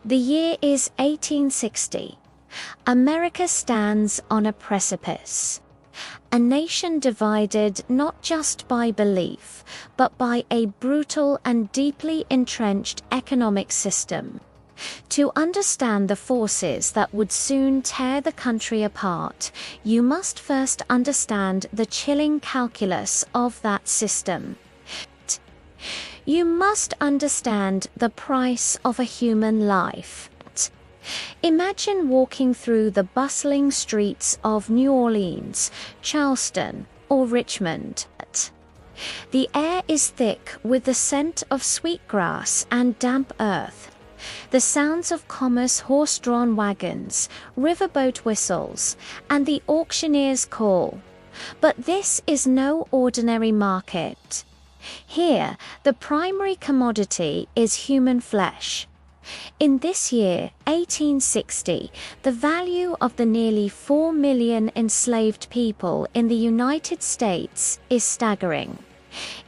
The year is 1860. America stands on a precipice. A nation divided not just by belief, but by a brutal and deeply entrenched economic system. To understand the forces that would soon tear the country apart, you must first understand the chilling calculus of that system. You must understand the price of a human life. Imagine walking through the bustling streets of New Orleans, Charleston, or Richmond. The air is thick with the scent of sweetgrass and damp earth. The sounds of commerce, horse-drawn wagons, riverboat whistles, and the auctioneer's call. But this is no ordinary market. Here, the primary commodity is human flesh. In this year, 1860, the value of the nearly 4 million enslaved people in the United States is staggering.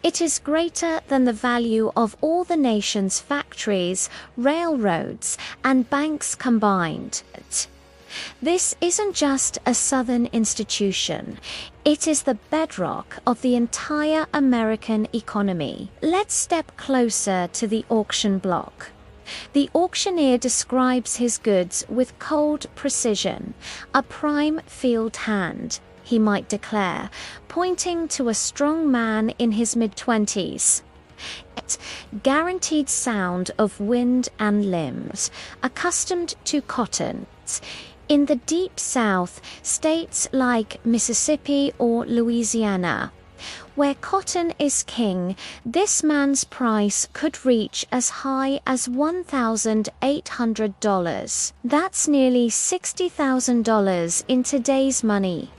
It is greater than the value of all the nation's factories, railroads, and banks combined. This isn't just a Southern institution. It is the bedrock of the entire American economy. Let's step closer to the auction block. The auctioneer describes his goods with cold precision, a prime field hand, he might declare, pointing to a strong man in his mid-20s. Guaranteed sound of wind and limbs, accustomed to cotton. In the Deep South, states like Mississippi or Louisiana, where cotton is king, this man's price could reach as high as $1,800. That's nearly $60,000 in today's money.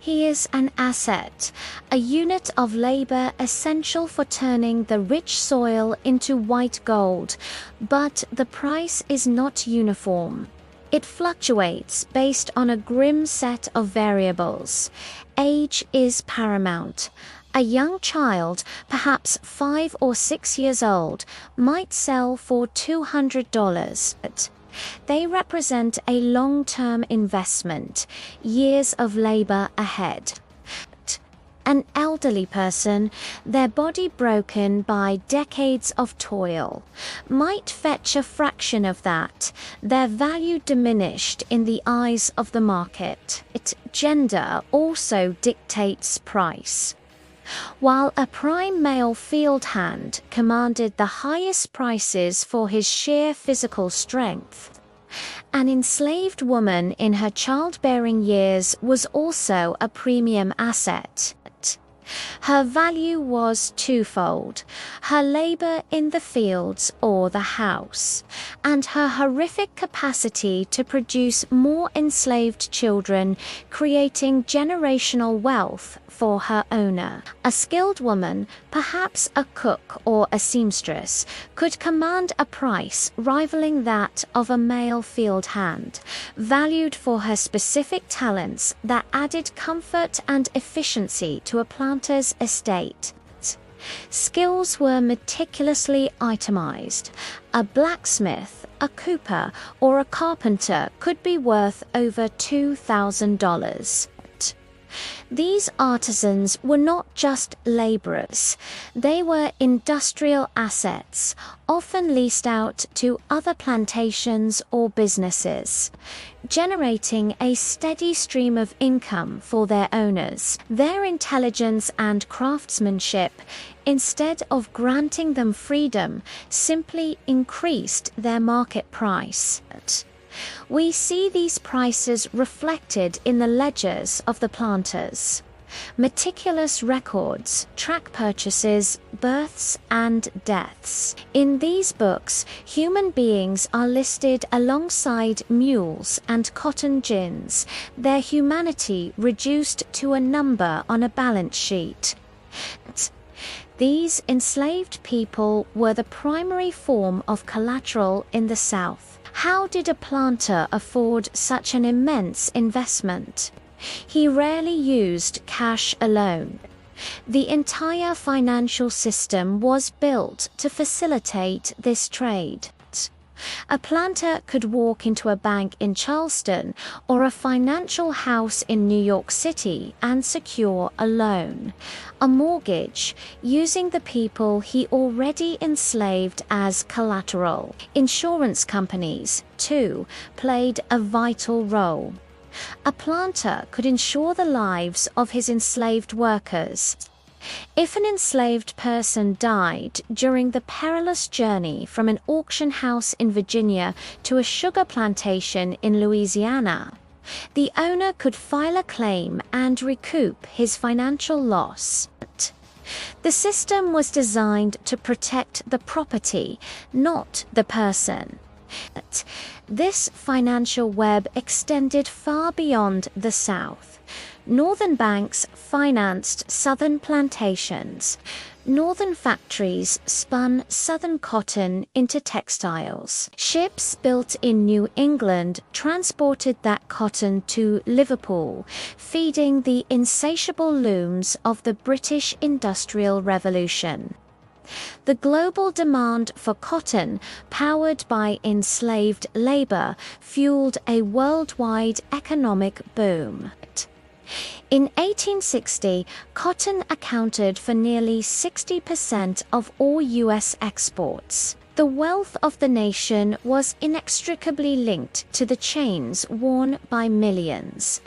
He is an asset, a unit of labor essential for turning the rich soil into white gold, but the price is not uniform. It fluctuates based on a grim set of variables. Age is paramount. A young child, perhaps 5 or 6 years old, might sell for $200. They represent a long-term investment, years of labor ahead. An elderly person, their body broken by decades of toil, might fetch a fraction of that, their value diminished in the eyes of the market. Gender also dictates price. While a prime male field hand commanded the highest prices for his sheer physical strength, an enslaved woman in her childbearing years was also a premium asset. Her value was twofold: her labor in the fields or the house, and her horrific capacity to produce more enslaved children, creating generational wealth for her owner. A skilled woman, perhaps a cook or a seamstress, could command a price rivaling that of a male field hand, valued for her specific talents that added comfort and efficiency to a planter's estate. Skills were meticulously itemized. A blacksmith, a cooper, or a carpenter could be worth over $2,000. These artisans were not just laborers, they were industrial assets, often leased out to other plantations or businesses, generating a steady stream of income for their owners. Their intelligence and craftsmanship, instead of granting them freedom, simply increased their market price. We see these prices reflected in the ledgers of the planters. Meticulous records track purchases, births, and deaths. In these books, human beings are listed alongside mules and cotton gins, their humanity reduced to a number on a balance sheet. These enslaved people were the primary form of collateral in the South. How did a planter afford such an immense investment? He rarely used cash alone. The entire financial system was built to facilitate this trade. A planter could walk into a bank in Charleston or a financial house in New York City and secure a loan, a mortgage, using the people he already enslaved as collateral. Insurance companies, too, played a vital role. A planter could insure the lives of his enslaved workers. If an enslaved person died during the perilous journey from an auction house in Virginia to a sugar plantation in Louisiana, the owner could file a claim and recoup his financial loss. The system was designed to protect the property, not the person. This financial web extended far beyond the South. Northern banks financed southern plantations. Northern factories spun southern cotton into textiles. Ships built in New England transported that cotton to Liverpool, feeding the insatiable looms of the British Industrial Revolution. The global demand for cotton, powered by enslaved labor, fueled a worldwide economic boom. In 1860, cotton accounted for nearly 60% of all U.S. exports. The wealth of the nation was inextricably linked to the chains worn by millions.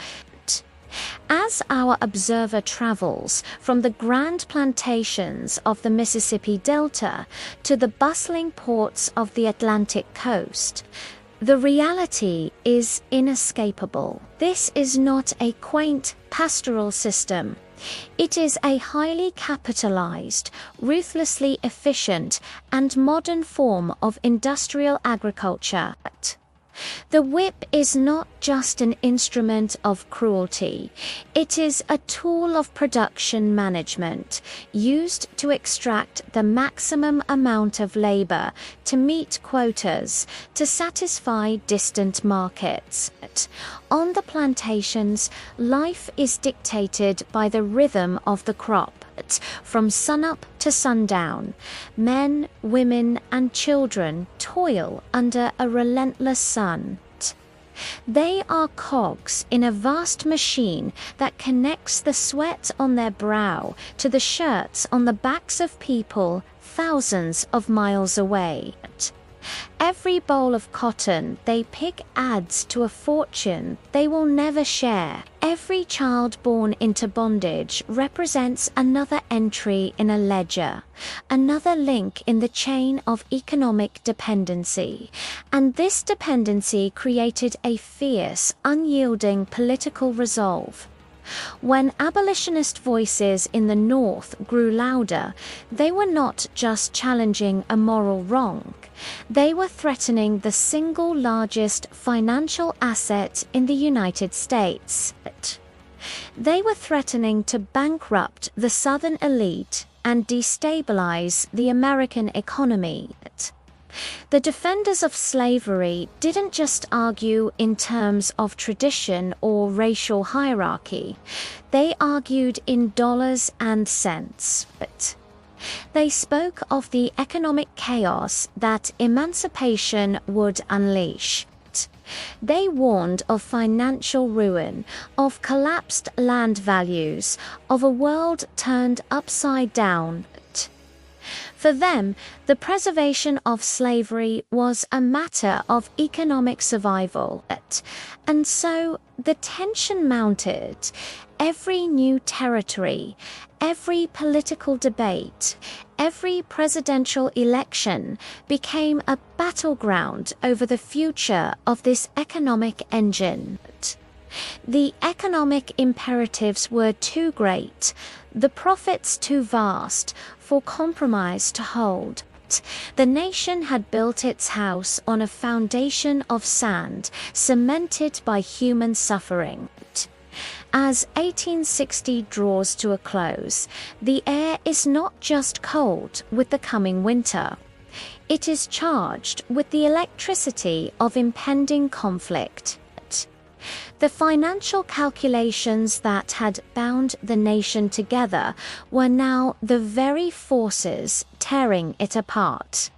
As our observer travels from the grand plantations of the Mississippi Delta to the bustling ports of the Atlantic coast, the reality is inescapable. This is not a quaint pastoral system. It is a highly capitalized, ruthlessly efficient, and modern form of industrial agriculture. The whip is not just an instrument of cruelty. It is a tool of production management, used to extract the maximum amount of labor, to meet quotas, to satisfy distant markets. On the plantations, life is dictated by the rhythm of the crop. From sunup to sundown, men, women, and children toil under a relentless sun. They are cogs in a vast machine that connects the sweat on their brow to the shirts on the backs of people thousands of miles away. Every bowl of cotton they pick adds to a fortune they will never share. Every child born into bondage represents another entry in a ledger, another link in the chain of economic dependency. And this dependency created a fierce, unyielding political resolve. When abolitionist voices in the North grew louder, they were not just challenging a moral wrong. They were threatening the single largest financial asset in the United States. They were threatening to bankrupt the Southern elite and destabilize the American economy. The defenders of slavery didn't just argue in terms of tradition or racial hierarchy. They argued in dollars and cents. They spoke of the economic chaos that emancipation would unleash. They warned of financial ruin, of collapsed land values, of a world turned upside down. For them, the preservation of slavery was a matter of economic survival, and so the tension mounted. Every new territory, every political debate, every presidential election became a battleground over the future of this economic engine. The economic imperatives were too great, the profits too vast for compromise to hold. The nation had built its house on a foundation of sand, cemented by human suffering. As 1860 draws to a close, the air is not just cold with the coming winter. It is charged with the electricity of impending conflict. The financial calculations that had bound the nation together were now the very forces tearing it apart.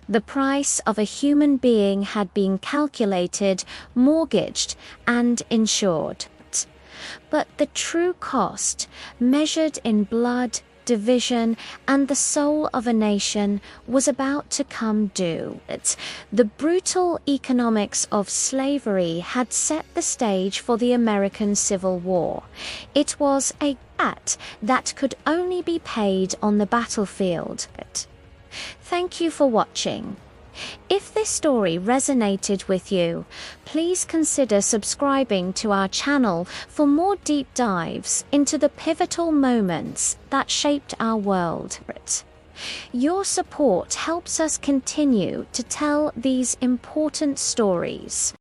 The price of a human being had been calculated, mortgaged, and insured. But the true cost, measured in blood, division, and the soul of a nation, was about to come due. The brutal economics of slavery had set the stage for the American Civil War. It was a debt that could only be paid on the battlefield. Thank you for watching. If this story resonated with you, please consider subscribing to our channel for more deep dives into the pivotal moments that shaped our world. Your support helps us continue to tell these important stories.